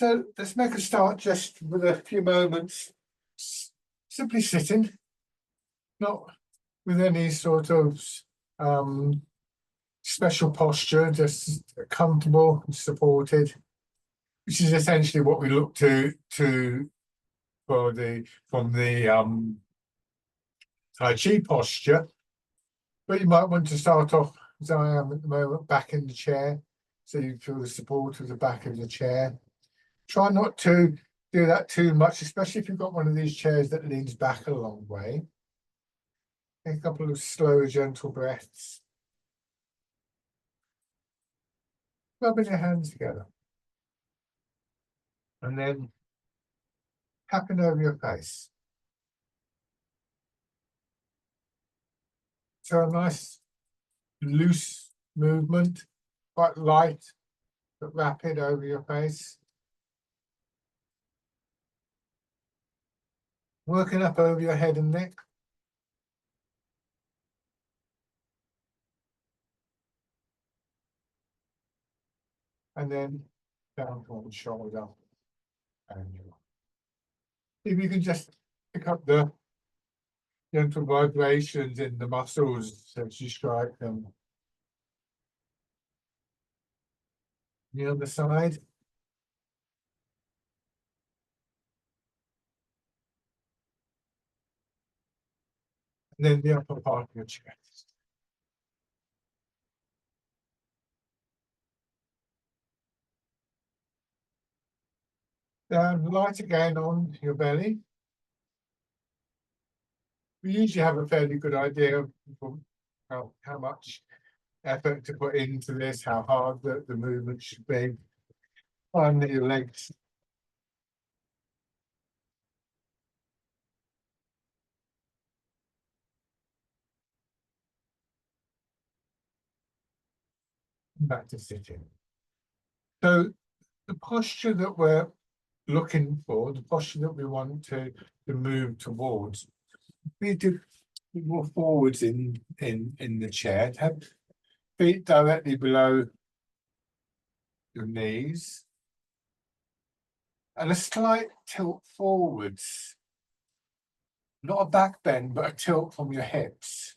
So let's make a start just with a few moments, simply sitting, not with any sort of special posture, just comfortable and supported, which is essentially what we look to from the Tai Chi posture. But you might want to start off, as I am at the moment, back in the chair, so you feel the support of the back of the chair. Try not to do that too much, especially if you've got one of these chairs that leans back a long way. Take a couple of slow, gentle breaths. Rubbing your hands together. And then tapping over your face. So a nice loose movement, quite light, but rapid over your face. Working up over your head and neck. And then down from the shoulder. And if you can just pick up the gentle vibrations in the muscles as you strike them. The other side. And then the upper part of your chest. Down light again on your belly. We usually have a fairly good idea of how much effort to put into this, how hard the movement should be. Find your legs. Back to sitting. So the posture that we're looking for, the posture that we want to move towards, we do more forwards in the chair. Have feet directly below your knees. And a slight tilt forwards. Not a back bend, but a tilt from your hips.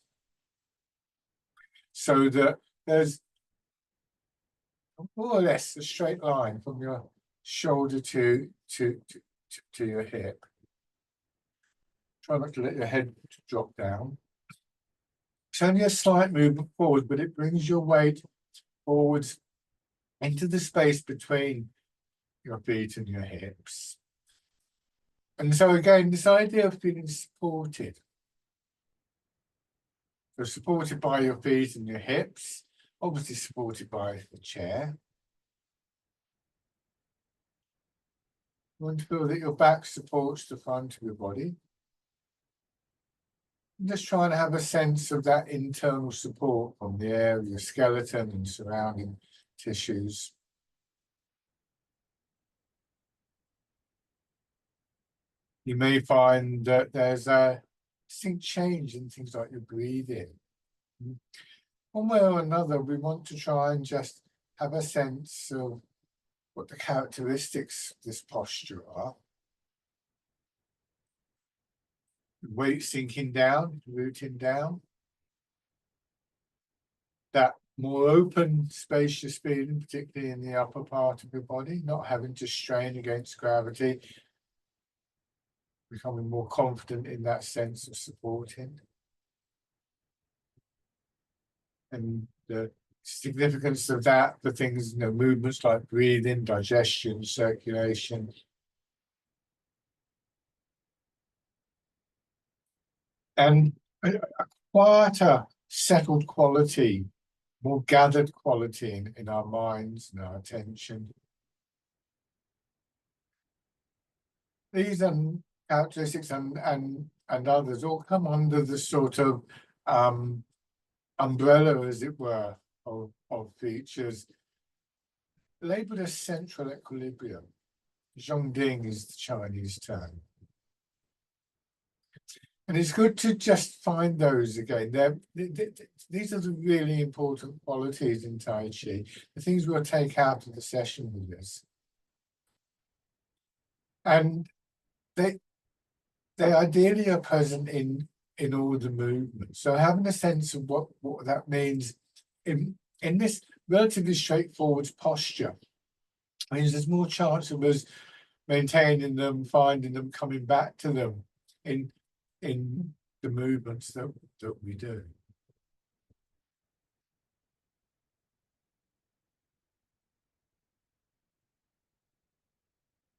So that there's more or less a straight line from your shoulder to your hip. Try not to let your head drop down. It's only a slight movement forward, but it brings your weight forwards into the space between your feet and your hips. And so again, this idea of feeling supported. So supported by your feet and your hips, obviously supported by the chair. You want to feel that your back supports the front of your body. And just trying to have a sense of that internal support from the area of your skeleton and surrounding tissues. You may find that there's a distinct change in things like your breathing. One way or another, we want to try and just have a sense of what the characteristics of this posture are. Weight sinking down, rooting down. That more open, spacious feeling, particularly in the upper part of your body, not having to strain against gravity. Becoming more confident in that sense of supporting. And the significance of that for things, movements like breathing, digestion, circulation. And a quieter, settled quality, more gathered quality in our minds and our attention. These characteristics and others all come under the sort of umbrella, as it were, of features labeled as central equilibrium. Zhongding is the Chinese term. And it's good to just find those again. These are the really important qualities in Tai Chi, the things we'll take out of the session with this. And they ideally are present in all the movements. So having a sense of what that means in this relatively straightforward posture means there's more chance of us maintaining them, finding them, coming back to them in the movements that we do.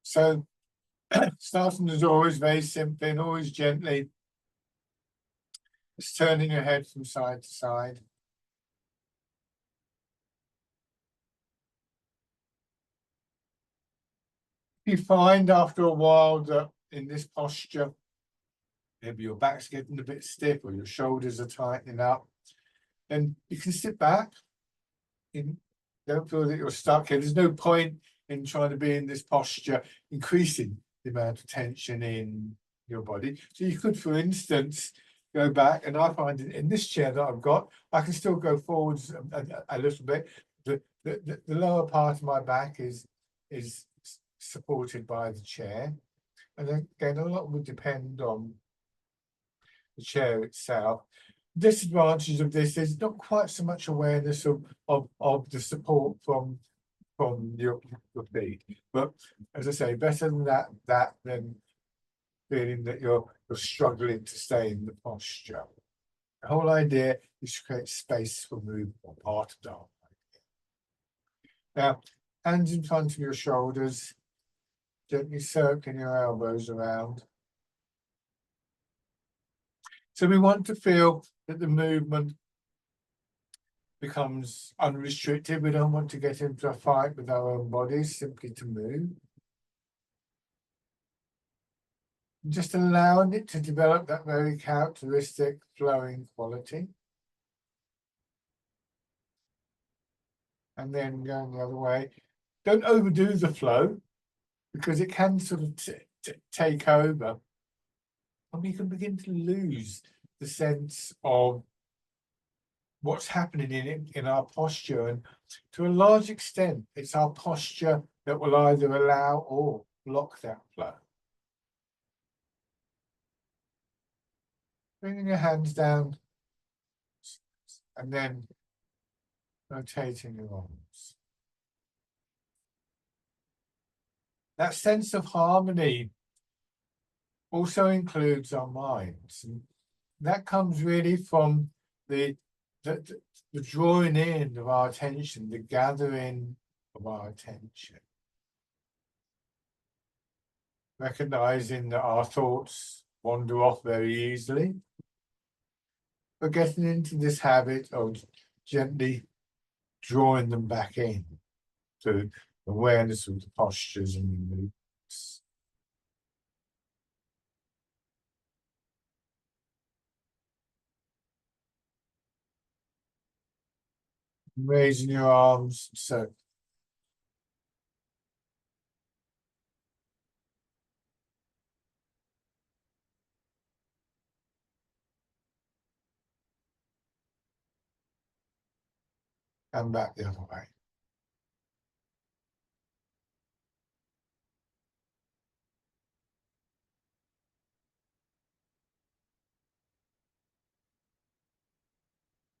So starting as always very simply and always gently, just turning your head from side to side. You find after a while that in this posture, maybe your back's getting a bit stiff or your shoulders are tightening up, then you can sit back. Don't feel that you're stuck here. There's no point in trying to be in this posture, increasing the amount of tension in your body. So you could, for instance, go back, and I find in this chair that I've got, I can still go forwards a little bit. The lower part of my back is supported by the chair. And again, a lot would depend on the chair itself. Disadvantage of this is not quite so much awareness of the support from your feet, but as I say, better than that than feeling that you're struggling to stay in the posture. The whole idea is to create space for movement, or part of the whole idea. Now, hands in front of your shoulders, gently circling your elbows around. So we want to feel that the movement becomes unrestricted. We don't want to get into a fight with our own bodies, simply to move. Just allowing it to develop that very characteristic flowing quality. And then going the other way. Don't overdo the flow, because it can sort of take over. And we can begin to lose the sense of what's happening in our posture. And to a large extent, it's our posture that will either allow or block that flow. Bringing your hands down and then rotating your arms. That sense of harmony also includes our minds. And that comes really from the drawing in of our attention, the gathering of our attention. Recognizing that our thoughts wander off very easily, but getting into this habit of gently drawing them back in to awareness of the postures and the movements. Raising your arms, so and back the other way.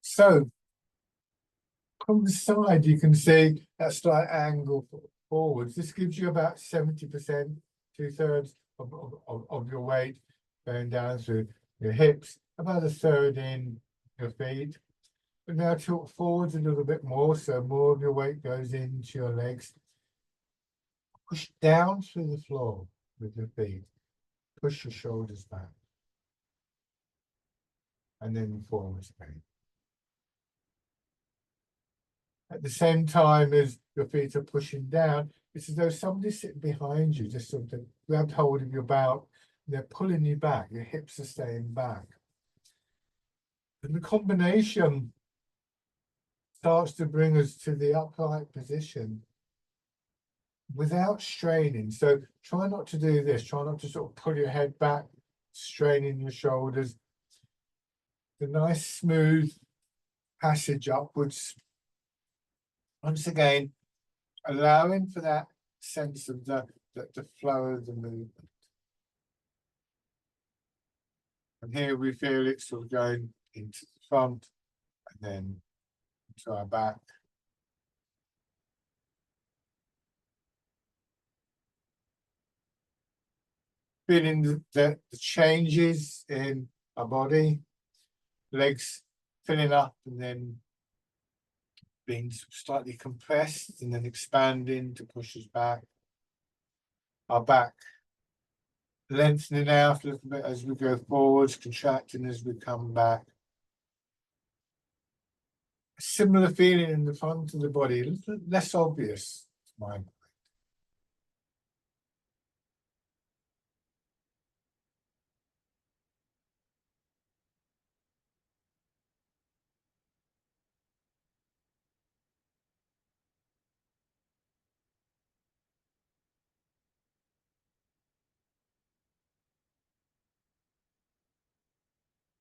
So from the side, you can see that slight angle forwards. This gives you about 70%, 2/3 of your weight going down through your hips, about a third in your feet. But now tilt forwards a little bit more, so more of your weight goes into your legs. Push down through the floor with your feet. Push your shoulders back. And then forwards again. At the same time as your feet are pushing down, it's as though somebody's sitting behind you, just sort of grabbed hold of your belt, and they're pulling you back, your hips are staying back. And the combination starts to bring us to the upright position without straining. So try not to do this, try not to sort of pull your head back, straining your shoulders. The nice smooth passage upwards. Once again, allowing for that sense of the the flow of the movement. And here we feel it sort of going into the front and then to our back. Feeling the changes in our body, legs filling up and then being slightly compressed and then expanding to push us back. Our back lengthening out a little bit as we go forwards, contracting as we come back. A similar feeling in the front of the body, a little less obvious to my mind.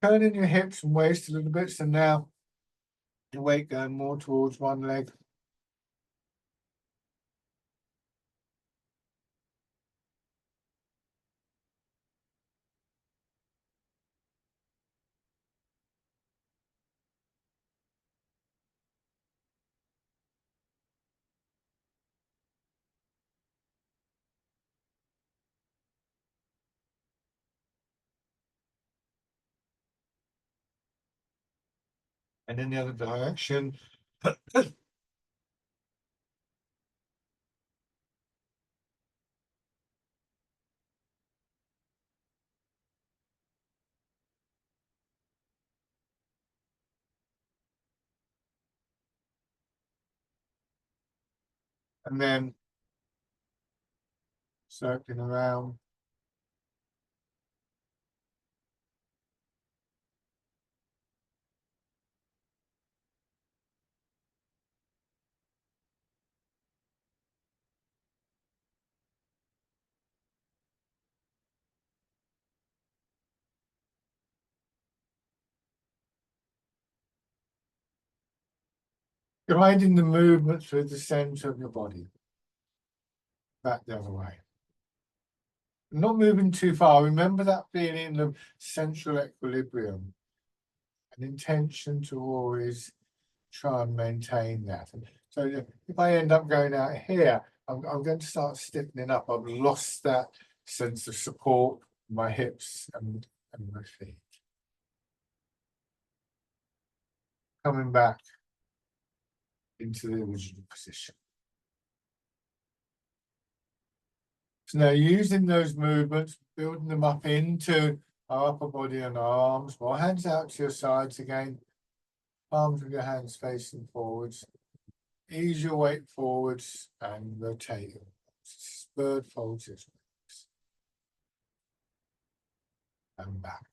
Turning your hips and waist a little bit, so now your weight going more towards one leg. And in the other direction. And then circling around. Guiding the movement through the center of your body. Back the other way. Not moving too far. Remember that feeling of central equilibrium. An intention to always try and maintain that. And so if I end up going out here, I'm going to start stiffening up. I've lost that sense of support in my hips and my feet. Coming back into the original position. So now using those movements, building them up into our upper body and our arms, more hands out to your sides again, palms of your hands facing forwards. Ease your weight forwards and rotate your bird folds your legs. And back.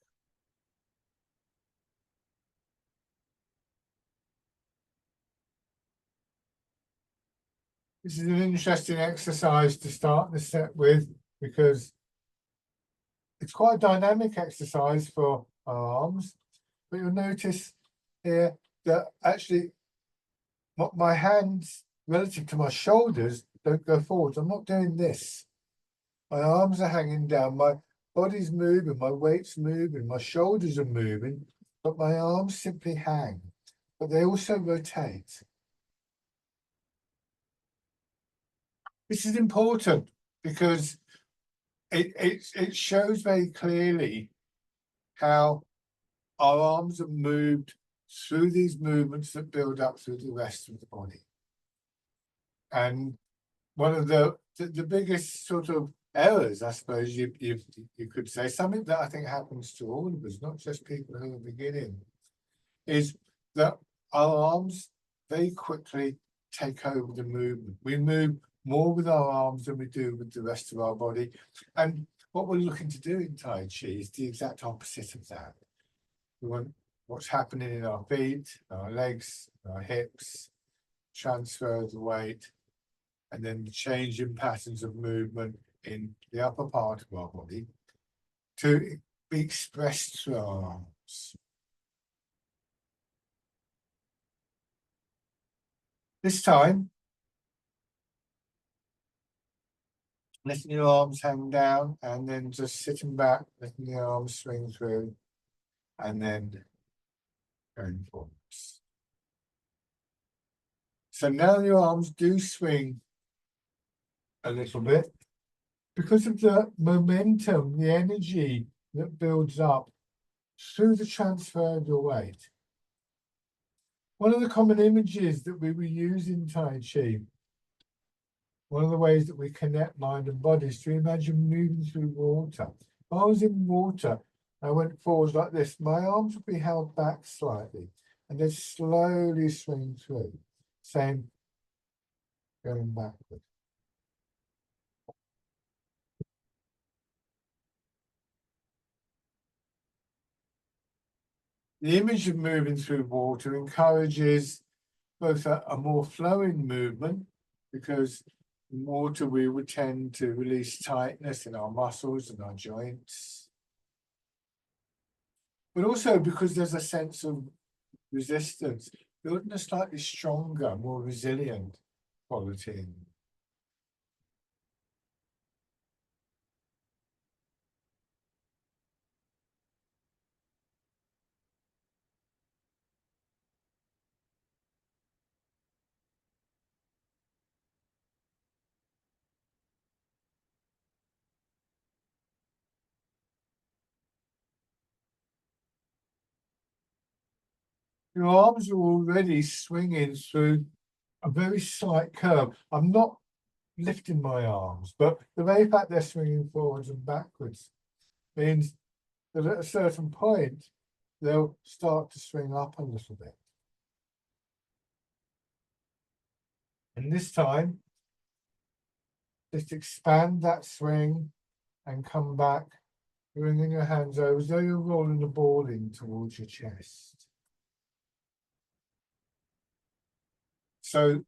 This is an interesting exercise to start the set with because it's quite a dynamic exercise for our arms. But you'll notice here that actually my hands relative to my shoulders don't go forwards. I'm not doing this. My arms are hanging down, my body's moving, my weight's moving, my shoulders are moving, but my arms simply hang. But they also rotate. This is important because it shows very clearly how our arms are moved through these movements that build up through the rest of the body. And one of the biggest sort of errors, I suppose you could say, something that I think happens to all of us, not just people who are beginning, is that our arms very quickly take over the movement. We move more with our arms than we do with the rest of our body. And what we're looking to do in Tai Chi is the exact opposite of that. We want what's happening in our feet, our legs, our hips, transfer the weight, and then the change in patterns of movement in the upper part of our body to be expressed through our arms. This time, letting your arms hang down and then just sitting back, letting the arms swing through and then going forwards. So now your arms do swing a little bit because of the momentum, the energy that builds up through the transfer of your weight. One of the common images that we will use in Tai Chi, one of the ways that we connect mind and body is to imagine moving through water. If I was in water, I went forwards like this, my arms would be held back slightly and then slowly swing through, same going backward. The image of moving through water encourages both a more flowing movement, because in water we would tend to release tightness in our muscles and our joints, but also because there's a sense of resistance, building a slightly stronger, more resilient quality. Your arms are already swinging through a very slight curve. I'm not lifting my arms, but the very fact they're swinging forwards and backwards means that at a certain point, they'll start to swing up a little bit. And this time, just expand that swing and come back, bringing your hands over as though you're rolling the ball in towards your chest. So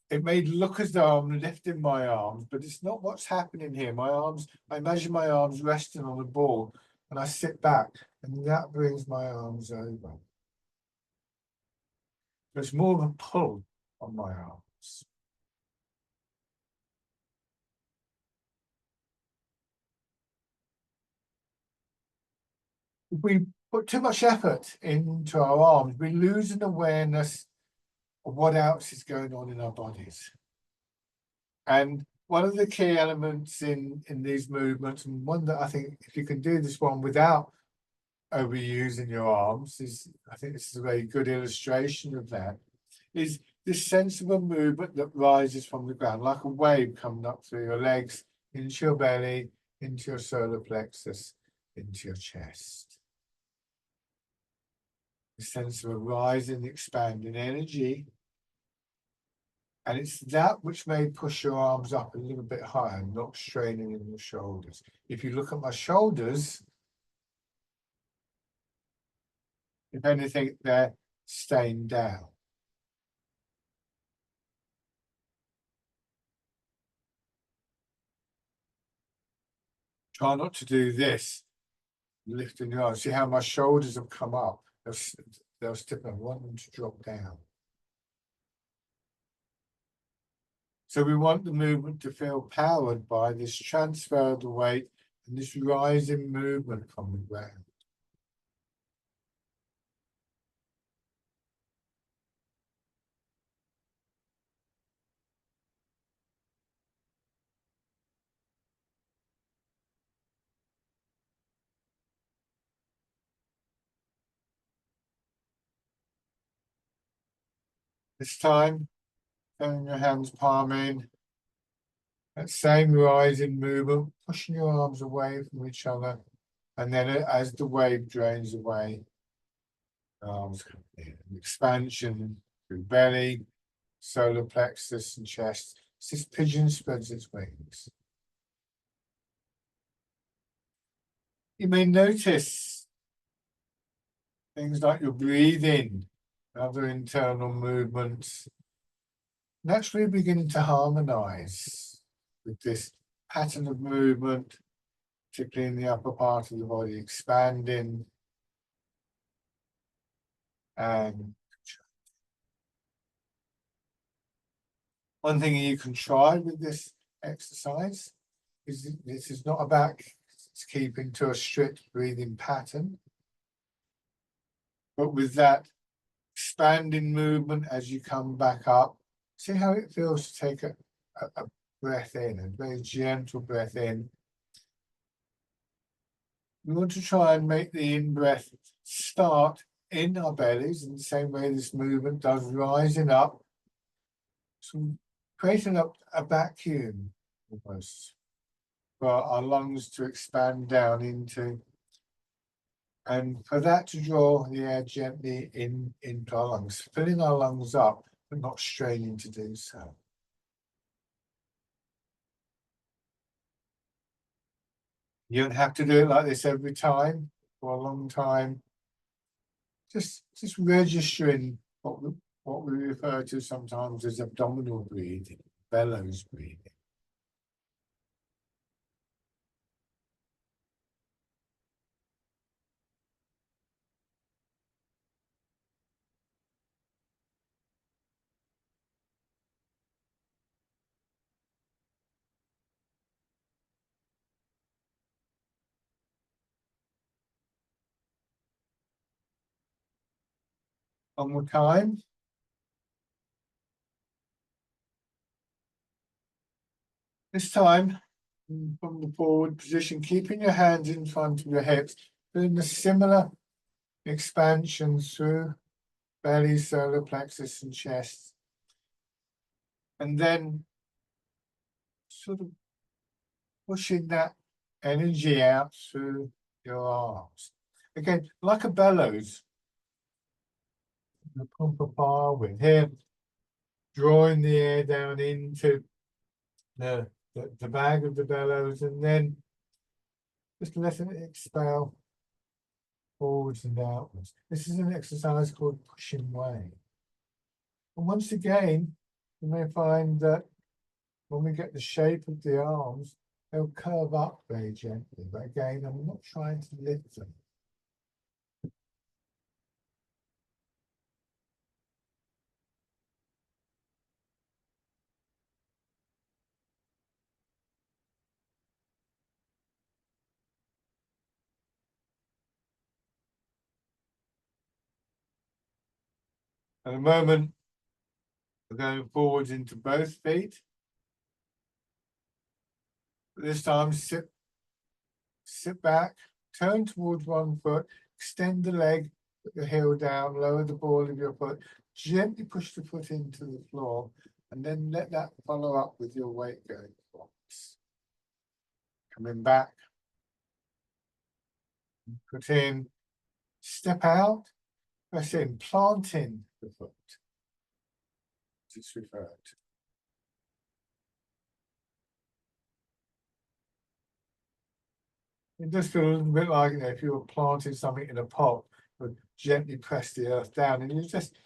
it may look as though I'm lifting my arms, but it's not what's happening here. My arms, I imagine my arms resting on the ball and I sit back and that brings my arms over. There's more of a pull on my arms. If we put too much effort into our arms, we lose an awareness of what else is going on in our bodies. And one of the key elements in these movements, and one that I think if you can do this one without overusing your arms, is, I think this is a very good illustration of that, is this sense of a movement that rises from the ground, like a wave coming up through your legs, into your belly, into your solar plexus, into your chest. The sense of a rising, expanding energy. And it's that which may push your arms up a little bit higher, not straining in your shoulders. If you look at my shoulders, if anything, they're staying down. Try not to do this, lifting your arms. See how my shoulders have come up. They'll stiffen. I want them to drop down. So we want the movement to feel powered by this transfer of the weight and this rising movement from the ground. This time, turning your hands palm in. That same rising movement, pushing your arms away from each other. And then as the wave drains away, arms come in. Expansion through belly, solar plexus and chest. This pigeon spreads its wings. You may notice things like your breathing, other internal movements, naturally beginning to harmonize with this pattern of movement, particularly in the upper part of the body, expanding and one thing you can try with this exercise this is not about keeping to a strict breathing pattern, but with that expanding movement as you come back up. See how it feels to take a breath in, a very gentle breath in. We want to try and make the in-breath start in our bellies in the same way this movement does, rising up. So creating up a vacuum almost for our lungs to expand down into, and for that to draw the air gently into our lungs, filling our lungs up, but not straining to do so. You don't have to do it like this every time for a long time. Just registering what we refer to sometimes as abdominal breathing, bellows breathing. One more time. This time, from the forward position, keeping your hands in front of your hips, doing the similar expansion through belly, solar plexus, and chest. And then sort of pushing that energy out through your arms. Again, like a bellows. The pump up bar with here, drawing the air down into the bag of the bellows, and then just letting it expel forwards and outwards. This is an exercise called pushing way. And once again, you may find that when we get the shape of the arms, they'll curve up very gently. But again, I'm not trying to lift them. At the moment, we're going forwards into both feet. This time, sit back, turn towards one foot, extend the leg, put the heel down, lower the ball of your foot, gently push the foot into the floor, and then let that follow up with your weight going forwards. Coming back, put in, step out, press in, planting the foot. It's referred to. It does feel a little bit like, if you were planting something in a pot, but gently press the earth down, and you're just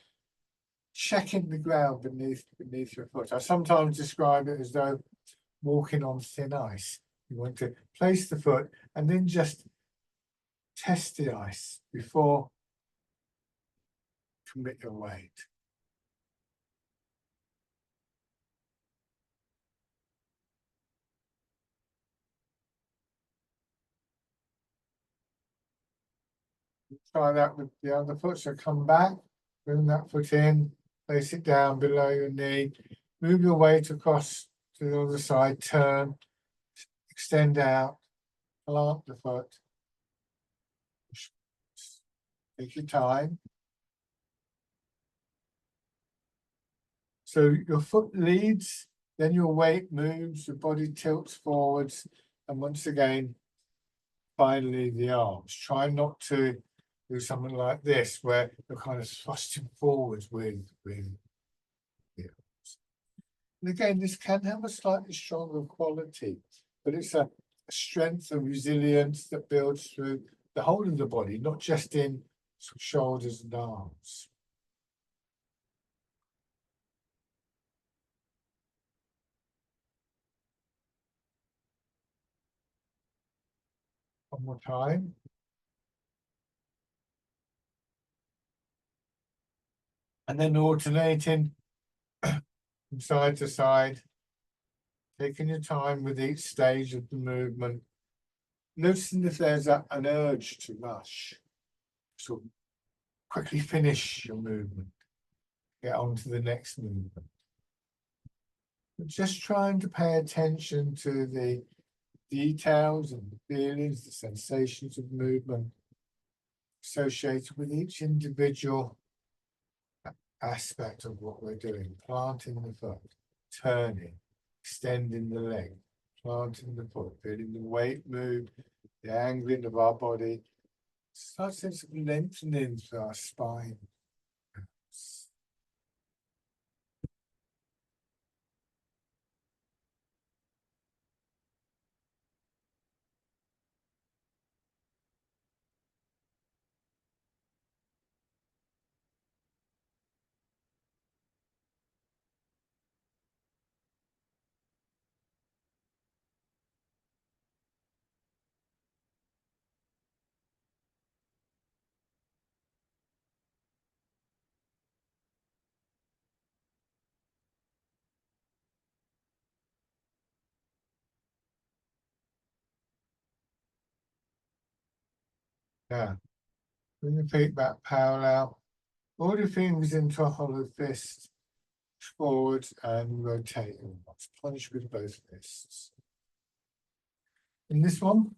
checking the ground beneath your foot. I sometimes describe it as though walking on thin ice. You want to place the foot and then just test the ice before commit your weight. Try that with the other foot. So come back, bring that foot in, place it down below your knee, move your weight across to the other side, turn, extend out, plant the foot. Take your time. So your foot leads, then your weight moves, your body tilts forwards, and once again, finally the arms. Try not to do something like this, where you're kind of thrusting forwards with the arms. And again, this can have a slightly stronger quality, but it's a strength and resilience that builds through the whole of the body, not just in shoulders and arms. One more time. And then alternating from side to side. Taking your time with each stage of the movement, noticing if there's an urge to rush. So quickly finish your movement, get on to the next movement. But just trying to pay attention to the details and the feelings, the sensations of movement associated with each individual aspect of what we're doing. Planting the foot, turning, extending the leg, planting the foot, feeling the weight move, the angling of our body. Such sense of lengthening through our spine. Yeah. Bring your feet back parallel. All your fingers into a hollow fist. Forward and rotate inwards. Punch with both fists. In this one,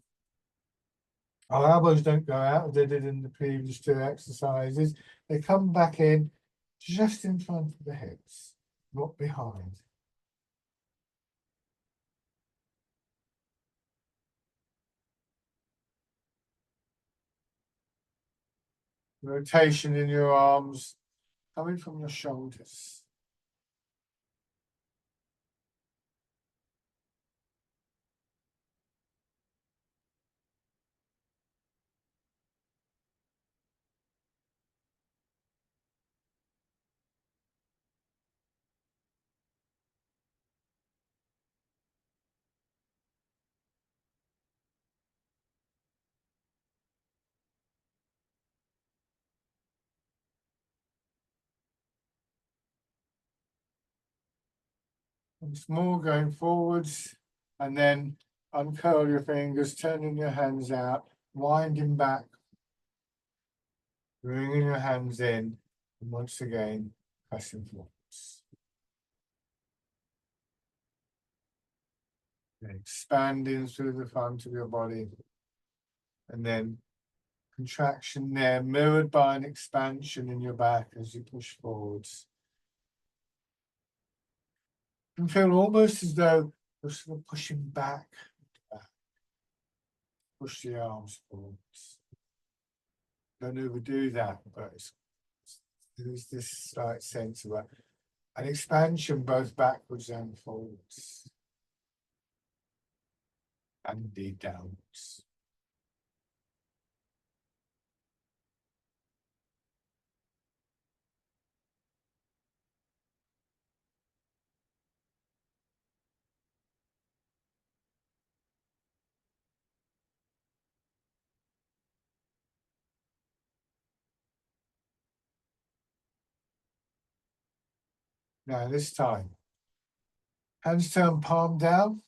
our elbows don't go out as they did in the previous two exercises. They come back in just in front of the hips, not behind. Rotation in your arms coming from your shoulders. Once more going forwards and then uncurl your fingers, turning your hands out, winding back, bringing your hands in, and once again pressing forwards. Expanding through the front of your body, and then contraction there, mirrored by an expansion in your back as you push forwards. You feel almost as though you're sort of pushing back. Push the arms forwards. Don't overdo that, but there's this slight sense of an expansion both backwards and forwards. And indeed downwards. Now this time, hands turn palm down.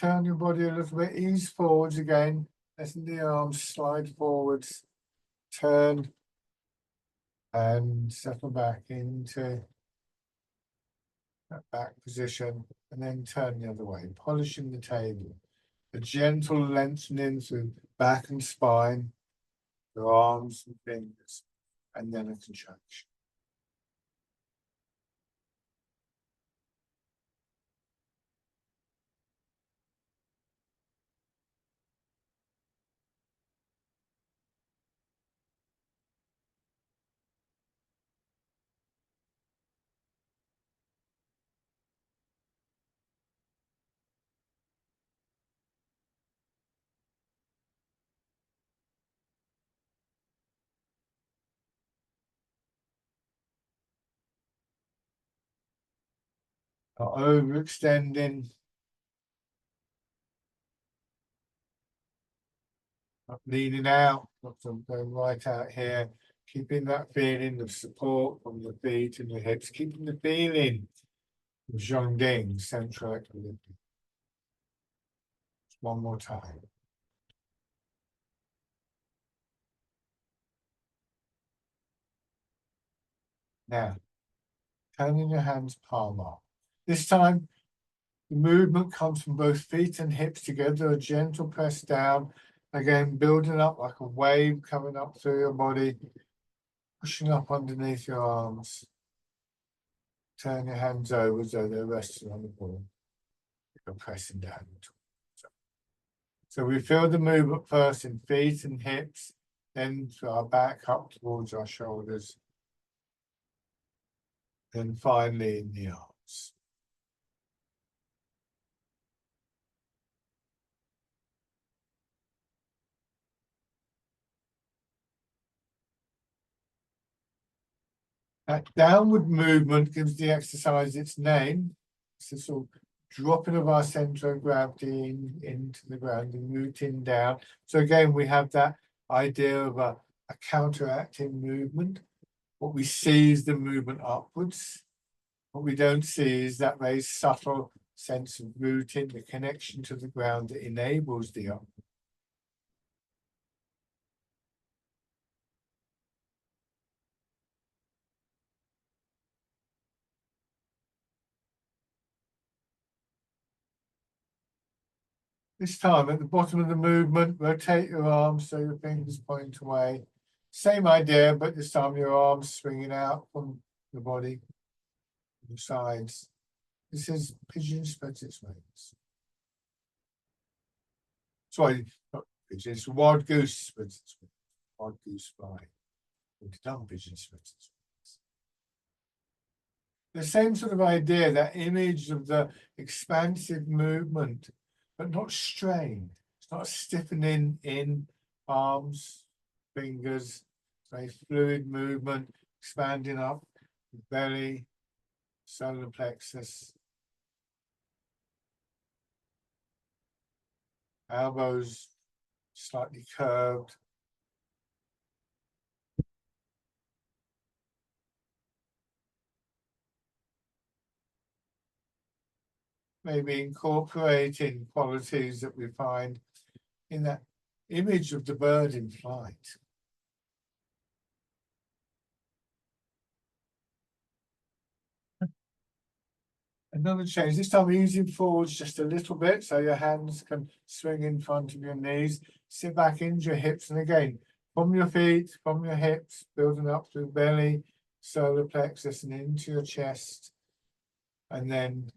Turn your body a little bit, ease forwards again, letting the arms slide forwards, turn and settle back into that back position, and then turn the other way, polishing the table. A gentle lengthening through back and spine, your arms and fingers, and then a contraction. Not overextending, not leaning out, not going right out here. Keeping that feeling of support from the feet and the hips, keeping the feeling Zhongding central equilibrium. One more time. Now, turning your hands palm up. This time, the movement comes from both feet and hips together, a gentle press down. Again, building up like a wave coming up through your body, pushing up underneath your arms. Turn your hands over so they're resting on the ball. You're pressing down. So we feel the movement first in feet and hips, then to our back up towards our shoulders. Then finally in the arms. That downward movement gives the exercise its name. It's a sort of dropping of our center of gravity into the ground and rooting down. So again, we have that idea of a counteracting movement. What we see is the movement upwards. What we don't see is that very subtle sense of rooting, the connection to the ground that enables the up. This time at the bottom of the movement, rotate your arms so your fingers point away. Same idea, but this time your arms swinging out from the body, the sides. This is pigeon spreads its wings. Sorry, not pigeon, it's wild goose spreads its wings. Wild goose fly. Dumb pigeon spreads its wings. The same sort of idea, that image of the expansive movement, but not strained. It's not stiffening in arms, fingers, very fluid movement, expanding up, belly, solar plexus, elbows slightly curved. Maybe incorporating qualities that we find in that image of the bird in flight. Another change, this time easing forwards just a little bit so your hands can swing in front of your knees. Sit back into your hips, and again, from your feet, from your hips, building up through belly, solar plexus, and into your chest. And then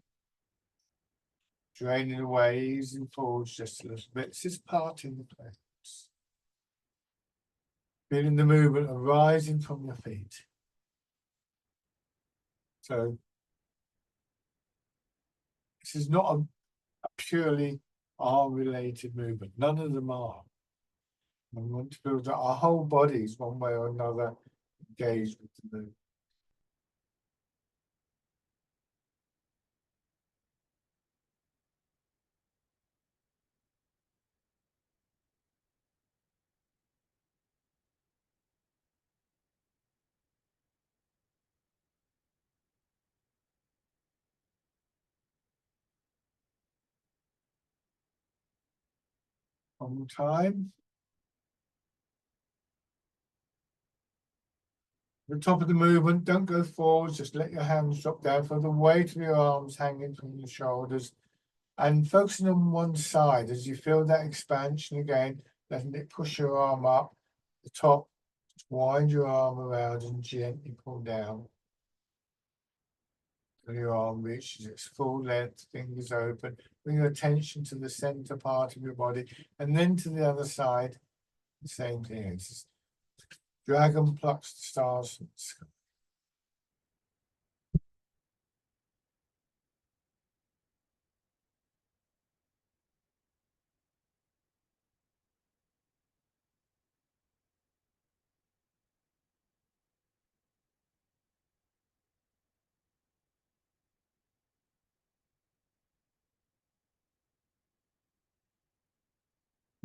draining away, easing forwards just a little bit. This is parting the plants. Feeling the movement arising from your feet. So this is not a purely arm-related movement. None of them are. We want to feel that our whole bodies, one way or another, engaged with the movement. One more time. The top of the movement, don't go forwards, just let your hands drop down. Feel the weight of your arms hanging from your shoulders and focusing on one side as you feel that expansion again, letting it push your arm up. The top, just wind your arm around and gently pull down. Till your arm reaches its full length, fingers open. Bring your attention to the center part of your body and then to the other side. The same thing. It's just dragon plucks the stars from the sky.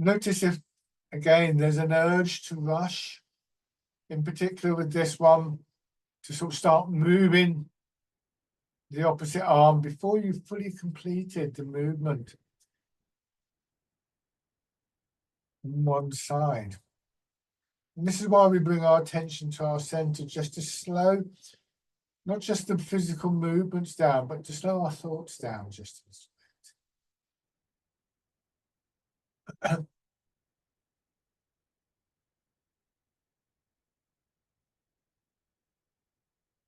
Notice if, again, there's an urge to rush, in particular with this one, to sort of start moving the opposite arm before you've fully completed the movement on one side. And this is why we bring our attention to our center, just to slow, not just the physical movements down, but to slow our thoughts down just a bit.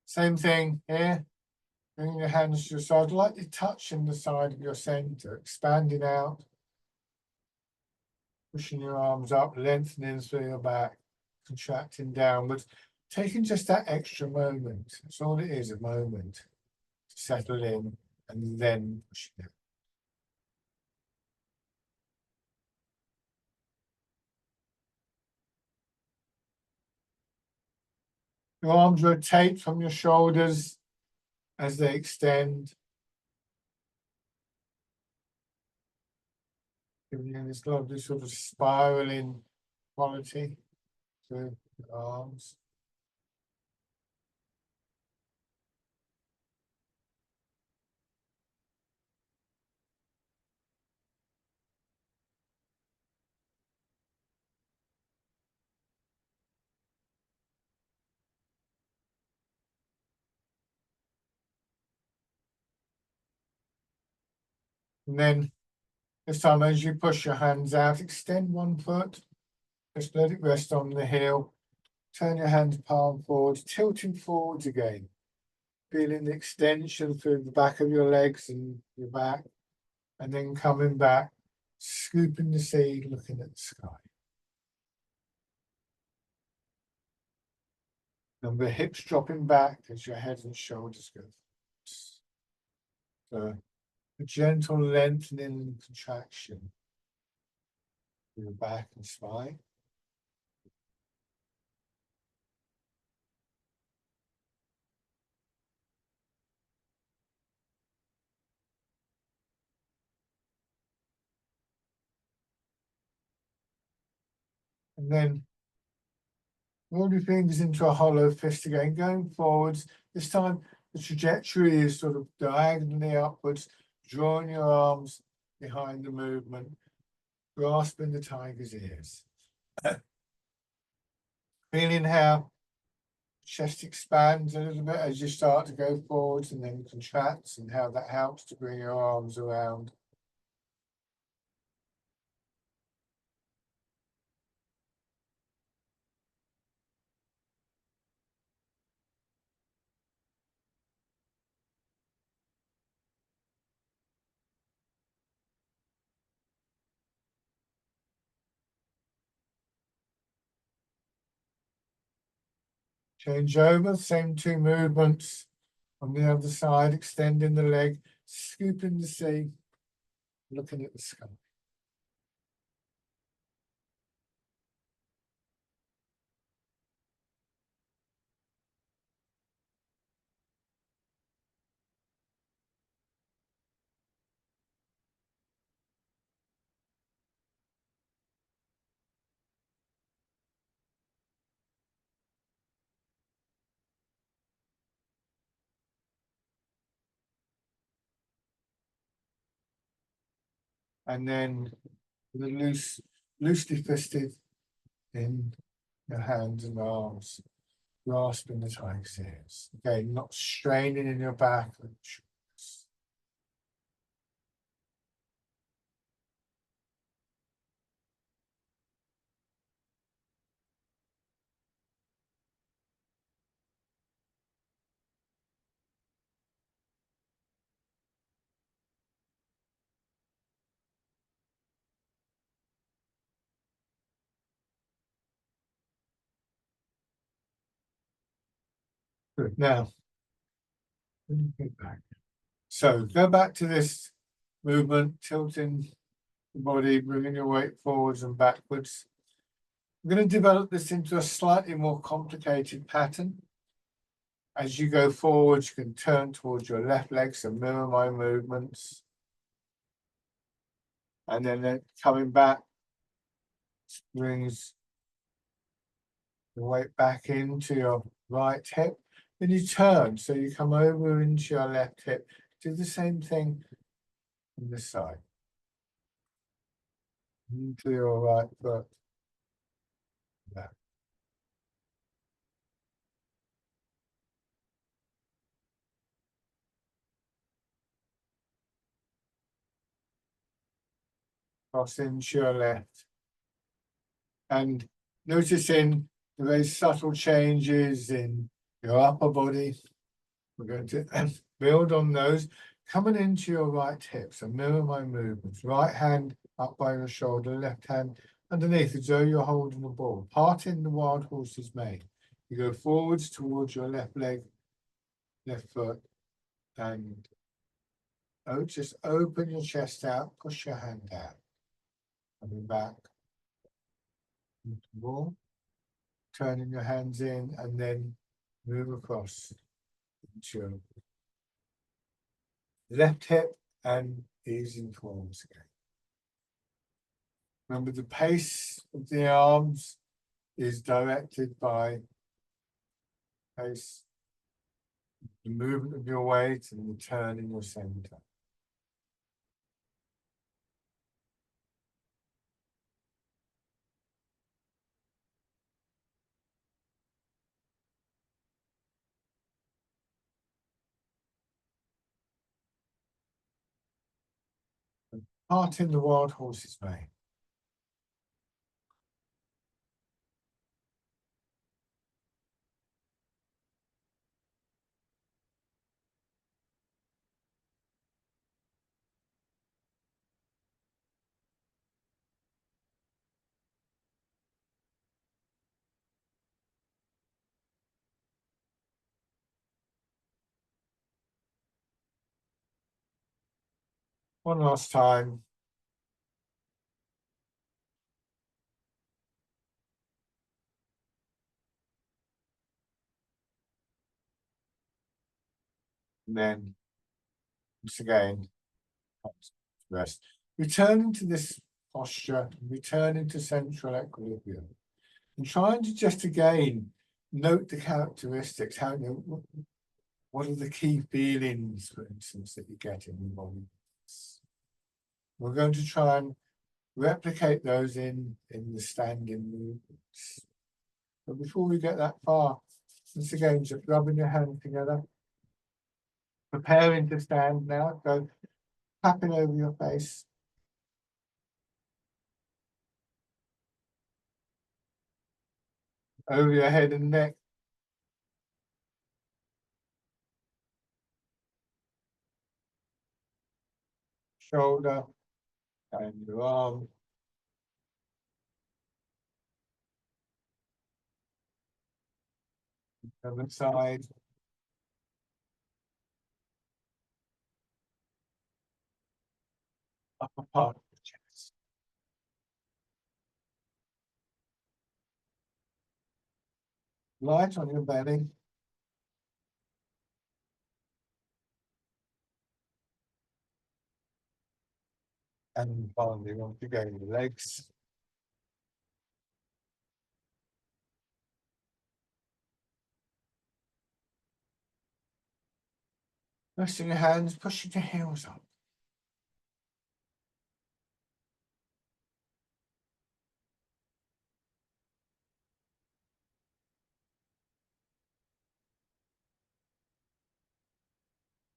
Same thing here. Bringing your hands to your side, lightly touching the side of your center, expanding out, pushing your arms up, lengthening through your back, contracting downwards, taking just that extra moment. That's all it is, a moment to settle in and then pushing it. Your arms rotate from your shoulders as they extend, giving you this lovely sort of spiraling quality to your arms. And then this time, as you push your hands out, extend one foot, just let it rest on the heel. Turn your hands palm forward, tilting forwards again. Feeling the extension through the back of your legs and your back. And then coming back, scooping the seat, looking at the sky. And the hips dropping back as your head and shoulders go. So a gentle lengthening and contraction through your back and spine. And then roll your fingers into a hollow fist again, going forwards. This time the trajectory is sort of diagonally upwards, drawing your arms behind the movement, grasping the tiger's ears. Feeling how chest expands a little bit as you start to go forwards and then contracts, and how that helps to bring your arms around. Change over, same two movements on the other side, extending the leg, scooping the sea, looking at the sky. And then the loosely fisted in your hands and arms, grasping the tiger's ears. Again, not straining in your back. Good. Now, back. So go back to this movement, tilting the body, bringing your weight forwards and backwards. I'm going to develop this into a slightly more complicated pattern. As you go forward, you can turn towards your left leg, so mirror my movements. And then coming back, brings the weight back into your right hip. Then you turn, so you come over into your left hip. Do the same thing on this side. Into your right foot. Back. Cross into your left. And noticing the very subtle changes in your upper body. We're going to build on those. Coming into your right hip, so mirror my movements. Right hand up by your shoulder, left hand underneath as though you're holding a ball. Parting the wild horse's mane. You go forwards towards your left leg, left foot, and just open your chest out, push your hand out. Coming back. More. Turning your hands in and then move across into your left hip and easing forwards again. Remember, the pace of the arms is directed by pace, the movement of your weight and the turn in your center. Parting the wild horse's mane. One last time. And then, once again, rest. Returning to this posture, returning to central equilibrium. And trying to just again note the characteristics, how you know, what are the key feelings, for instance, that you get in your body. We're going to try and replicate those in the standing movements. But before we get that far, once again, just rubbing your hands together, preparing to stand now. Go tapping over your face. Over your head and neck. Shoulder and your arm. Other side. Upper part of the chest. Light on your belly. And finally, once again, your legs. Resting your hands, pushing your heels up.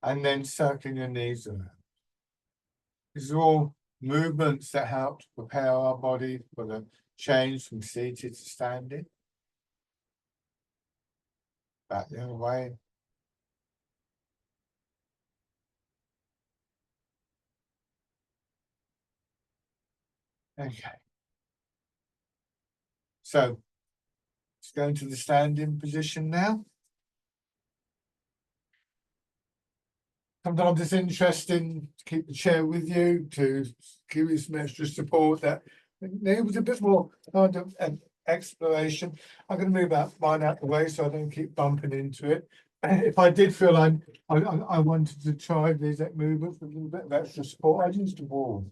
And then circling your knees around. These are all movements that help to prepare our body for the change from seated to standing. Back the other way. Okay. So let's go into the standing position now. Sometimes it's interesting to keep the chair with you to give you some extra support that enables a bit more kind of exploration. I'm going to move mine out the way so I don't keep bumping into it. If I did feel I wanted to try these movements with a little bit of extra support, I'd use the wall.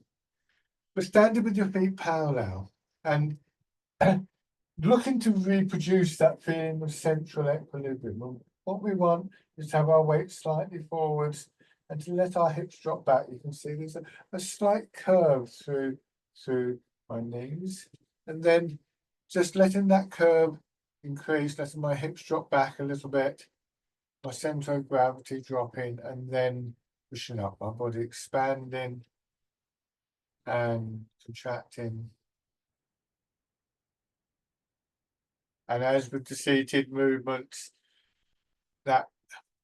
But standing with your feet parallel and looking to reproduce that feeling of central equilibrium. What we want is to have our weight slightly forwards and to let our hips drop back. You can see there's a slight curve through my knees, and then just letting that curve increase, letting my hips drop back a little bit, my center of gravity dropping, and then pushing up, my body expanding and contracting. And as with the seated movements, that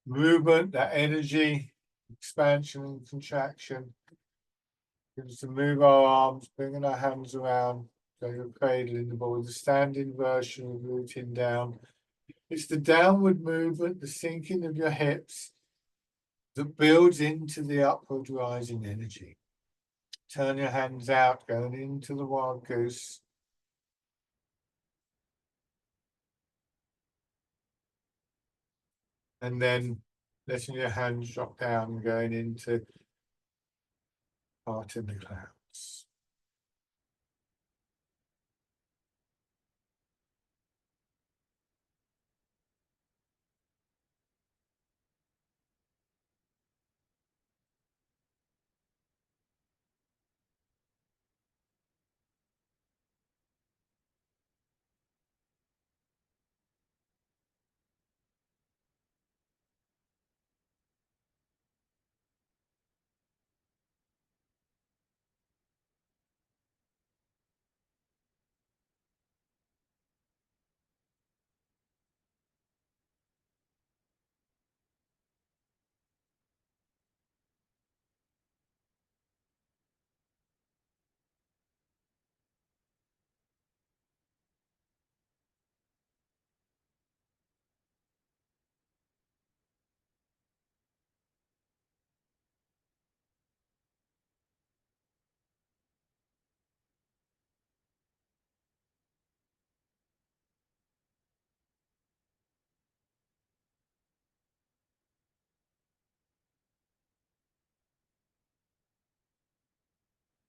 movement, that energy, expansion and contraction, is to move our arms, bringing our hands around, going a cradle in the ball, the standing version of rooting down. It's the downward movement, the sinking of your hips that builds into the upward rising energy. Turn your hands out, going into the wild goose. And then letting your hands drop down and going into heart in the clouds.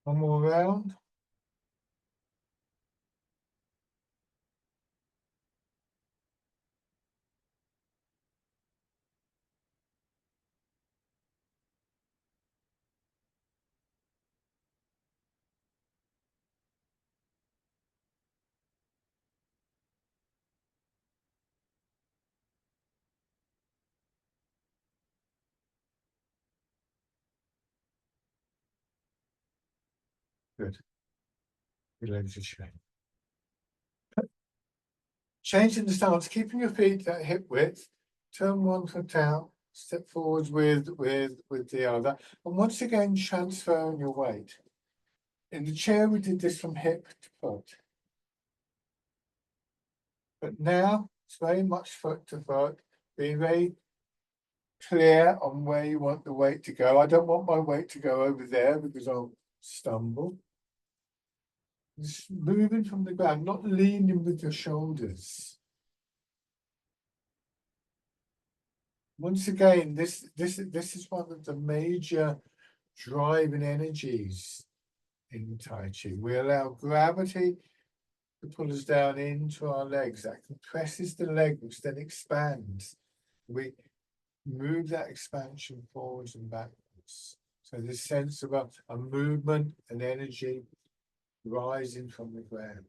One more round. Good. Your legs are straight. Changing the stance, keeping your feet at hip width, turn one foot out, step forwards with the other, and once again transferring your weight. In the chair, we did this from hip to foot. But now it's very much foot to foot, being very clear on where you want the weight to go. I don't want my weight to go over there because I'll stumble. Just moving from the ground, not leaning with your shoulders. Once again, this is one of the major driving energies in Tai Chi. We allow gravity to pull us down into our legs. That compresses the leg, which then expands. We move that expansion forwards and backwards. So this sense of a movement and energy rising from the ground.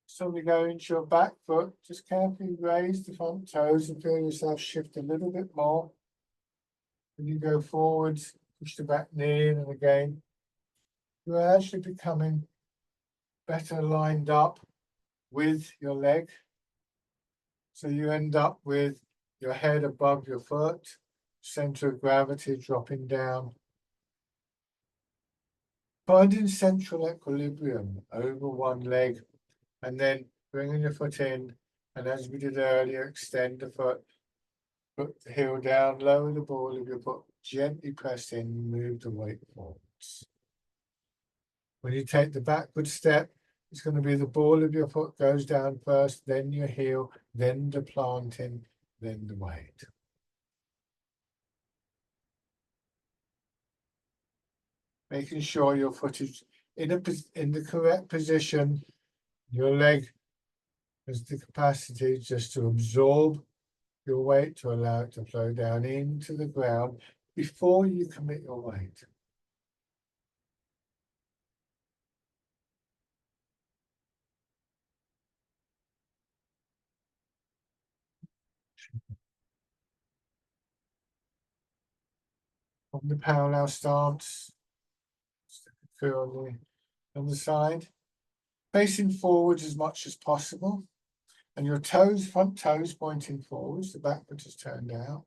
So we go into your back foot, just carefully raise the front toes and feel yourself shift a little bit more. When you go forwards, push the back knee in, and again, you're actually becoming better lined up with your leg. So you end up with your head above your foot, center of gravity dropping down. Finding central equilibrium over one leg, and then bringing your foot in, and as we did earlier, extend the foot, put the heel down, lower the ball of your foot, gently press in, move the weight forwards. When you take the backward step, it's going to be the ball of your foot goes down first, then your heel, then the planting, then the weight. making sure your foot is in the correct position. Your leg has the capacity just to absorb your weight to allow it to flow down into the ground before you commit your weight. From the parallel stance, step it through on the side, facing forwards as much as possible, and your toes, front toes pointing forwards, the back foot is turned out.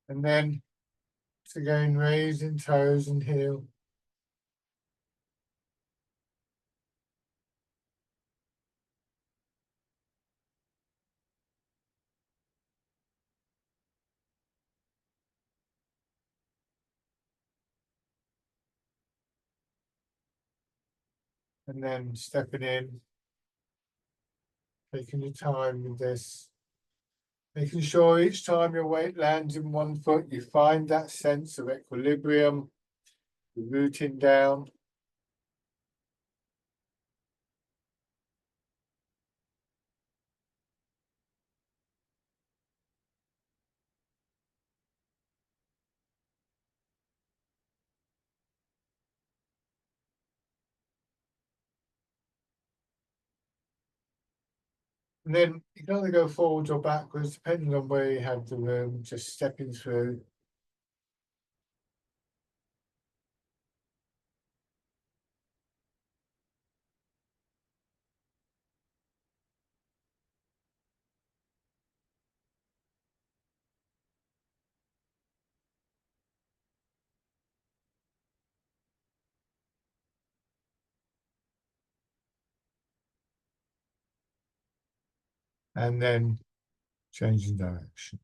And then, again, raising toes and heel. And then stepping in, taking your time with this, making sure each time your weight lands in one foot, you find that sense of equilibrium, rooting down. And then you can either go forwards or backwards, depending on where you have the room, just stepping through. And then changing direction.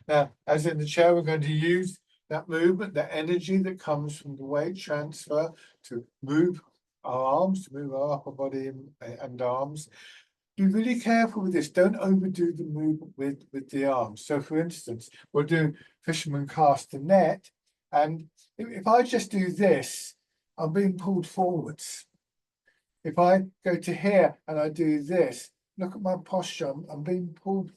Now, as in the chair, we're going to use that movement, that energy that comes from the weight transfer to move our arms, to move our upper body and arms. Be really careful with this. Don't overdo the movement with the arms. So, for instance, we'll do fisherman cast the net, and if I just do this, I'm being pulled forwards. If I go to here and I do this, look at my posture. I'm being pulled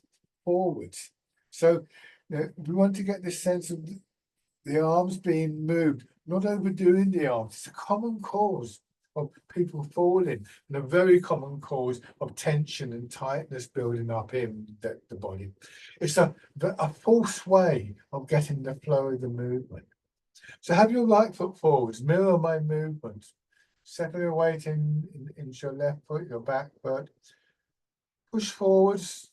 forwards. So, we want to get this sense of the arms being moved, not overdoing the arms. It's a common cause of people falling, and a very common cause of tension and tightness building up in the body. It's a false way of getting the flow of the movement. So have your right foot forwards, mirror my movement. Settle your weight into your left foot, your back foot. Push forwards,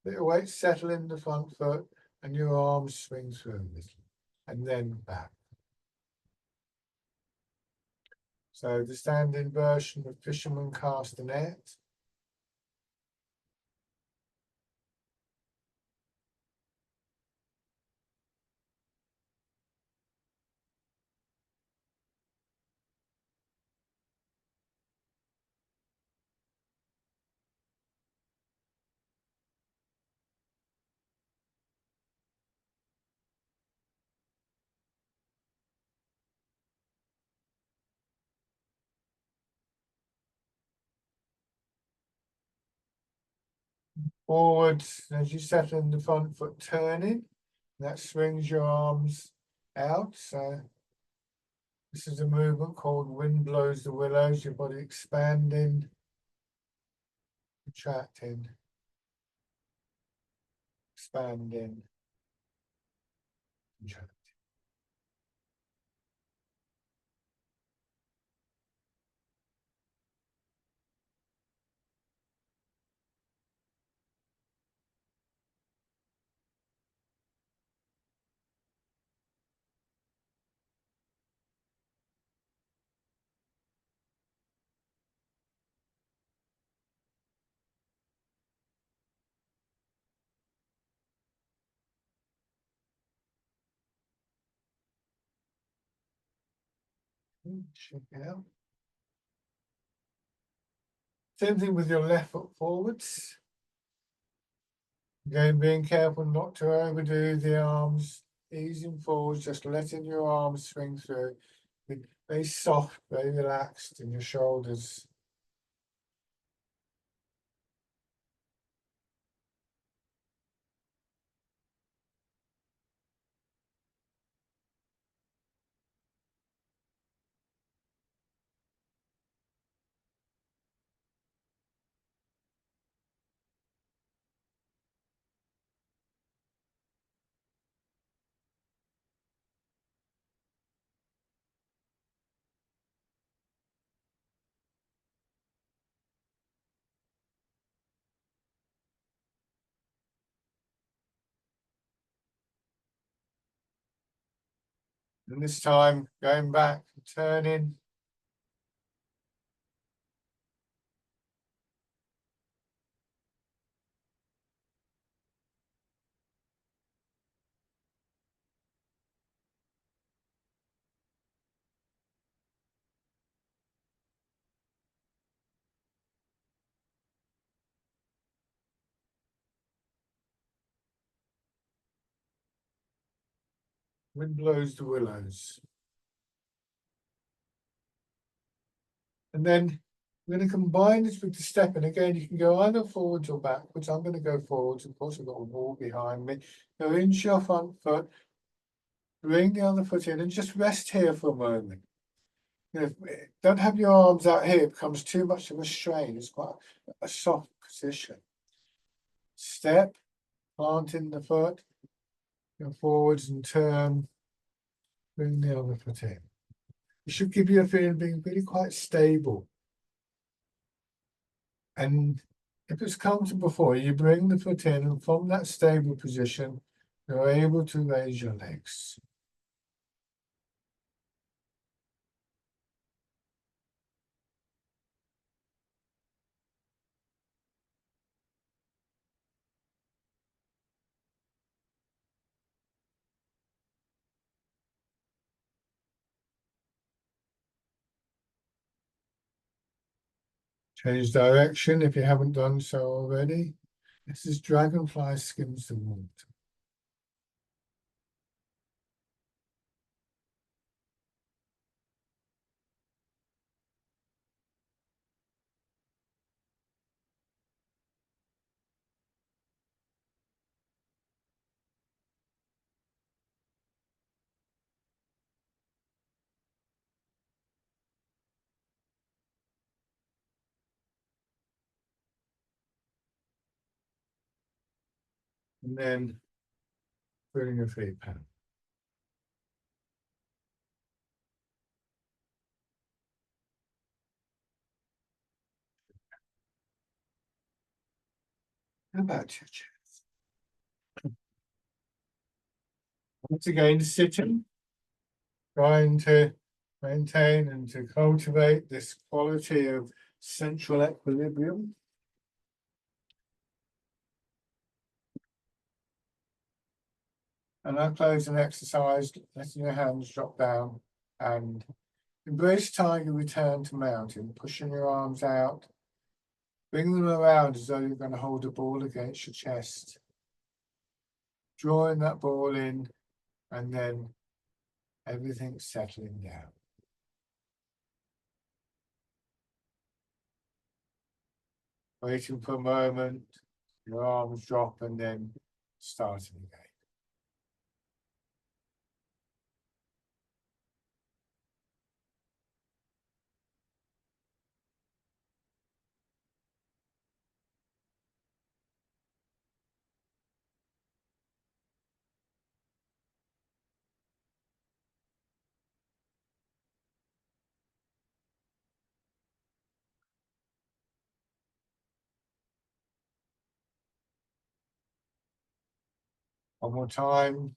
let your weight settle in the front foot, and your arms swing through a little, and then back. So the standing version of fisherman cast the net. Forwards as you settle in the front foot turning. That swings your arms out. So this is a movement called wind blows the willows, your body expanding, contracting. expanding. Check it out. Same thing with your left foot forwards. Again, being careful not to overdo the arms, easing forwards, just letting your arms swing through. Be very soft, very relaxed in your shoulders. And this time, going back, turning. Wind blows the willows. And then we're going to combine this with the step. And again, you can go either forwards or backwards. I'm going to go forwards. Of course, I've got a wall behind me. Go into your front foot. Bring the other foot in and just rest here for a moment. Don't have your arms out here. It becomes too much of a strain. It's quite a soft position. Step, plant in the foot. Go forwards and turn. Bring the other foot in. It should give you a feeling of being really quite stable. And if it's comfortable for you, you bring the foot in, and from that stable position, you're able to raise your legs. Change direction if you haven't done so already. This is Dragonfly Skims the Water. And then bring your feet back. How about your chest? Once again, sitting, trying to maintain and to cultivate this quality of central equilibrium. And our closing exercise, letting your hands drop down and embrace tiger return to mountain, pushing your arms out, bring them around as though you're going to hold a ball against your chest. Drawing that ball in, and then everything's settling down. Waiting for a moment, your arms drop, and then starting again. One more time.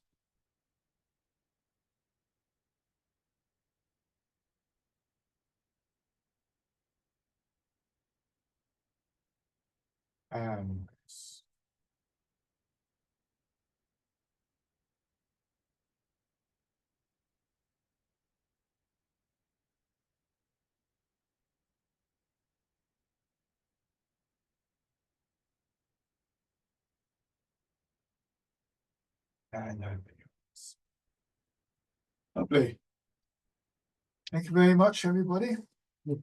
And nobody else. Lovely. Thank you very much, everybody, for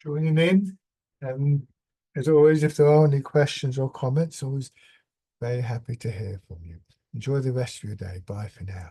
joining in. And as always, if there are any questions or comments, always very happy to hear from you. Enjoy the rest of your day. Bye for now.